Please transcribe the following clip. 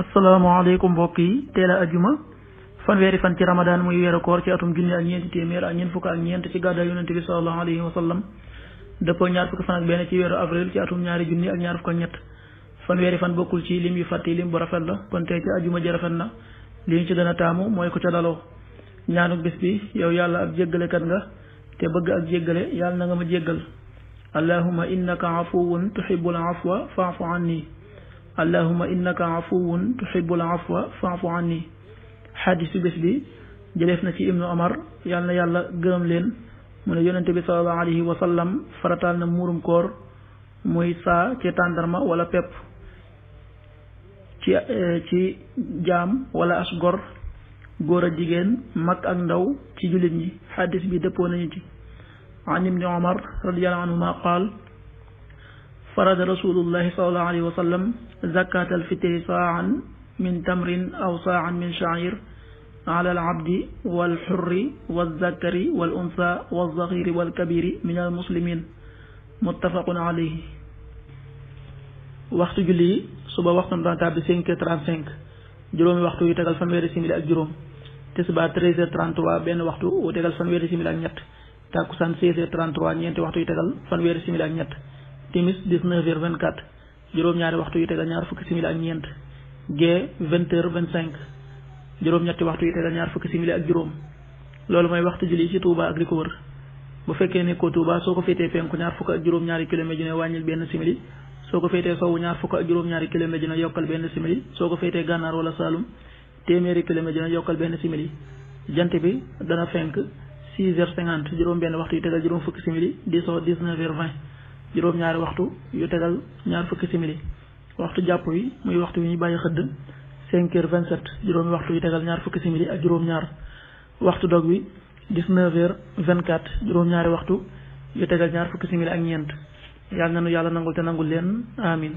asalaamaaleykum mbokk yi teel a ajuma fanweeri fan ci ramadan muy weeru koor ci atum junni ak ñeenti téeméer ak ñeent fukk ak ñeent ci gàddaay yonente bi sallallahu alayhi wa sallam dëppoo ñaar fukki fan ak benn ci weeru avril ci atum ñaari junni ak ñaar fukk ak ñett fanweeri fan bokkul ci lim yu fàtte lim bu rafet la kon tey ci ajuma ji rafet na li ñu ci gën a taamu mooy ku ca daloo ñaanu bis bi yow yàlla ab jéggalekat nga te bëgg ak jéggale yàlla na nga ma jéggal allahumma innaka afuwun tuhibbul afwa fa'fu anni allahumma innaka afuwun tuhibbul afwa fa'fu anni xadis bi bés bi jëleef na ci ibnu omar yàlla na yàlla gërëm leen mu ne yonente bi sallallahu alayhi wa sallam farataal na muurum koor muy saa ci tàndarma wala pepp ci jaam wala as gor góor a jigéen mag ak ndaw ci jullit ñi xadis bi dëppoo nañu ci an ibni omar radiyallahu anhuma qaal farada rasulullahi sallallahu alayhi wa sallam zakat alfitri saan min tamrin aw saan min sha'ir ala alabdi walxurri walzakari walunsa walzaxiri walkabiri min almuslimin muttafaqun alayhi waxtu julli suba waxtu dana tàbbi 5h35 juróomi waxtu yu tegal fanweeri simili ak juróom tisbaar 13h33 benn waxtu wu tegal fanweeri simili ak ñett takkusaan 16h33 ñeenti waxtu yu tegal fanweeri simili ak ñett timis 19h24 juróom-ñaari waxtu yu tegal ñaar fukki simili ak ñeent gee 20h25 juróom-ñetti waxtu yu tegal ñaar fukki simili ak juróom loolu mooy waxtu julli ci Touba ak li ko wër bu fekkee nekkoo Touba soo ko féetee penku ñaar fukk ak juróom-ñaari kilomètre ju ne wàññil benn simili soo ko féetee sowwu ñaar fukk ak juróom-ñaari kilomètre ju ne yokkal benn simili soo ko féetee gànnaar wala Saalum téeméeri kilomètre ju ne yokkal benn simili jant bi dana fenk 6h50 juróom benn waxtu yu tegal juróom fukki simili di soo 19h20 juróom-ñaari waxtu yu tegal ñaar fukki simili waxtu jàpp wi muy waxtu wi ñu bàyyi xëdd 5h27 juróomi waxtu yu tegal ñaar fukki simili ak juróom-ñaar waxtu dog wi 19h24 juróom-ñaari waxtu yu tegal ñaar fukki simili ak ñeent yàlla na nu yàlla nangul te nangul leen amin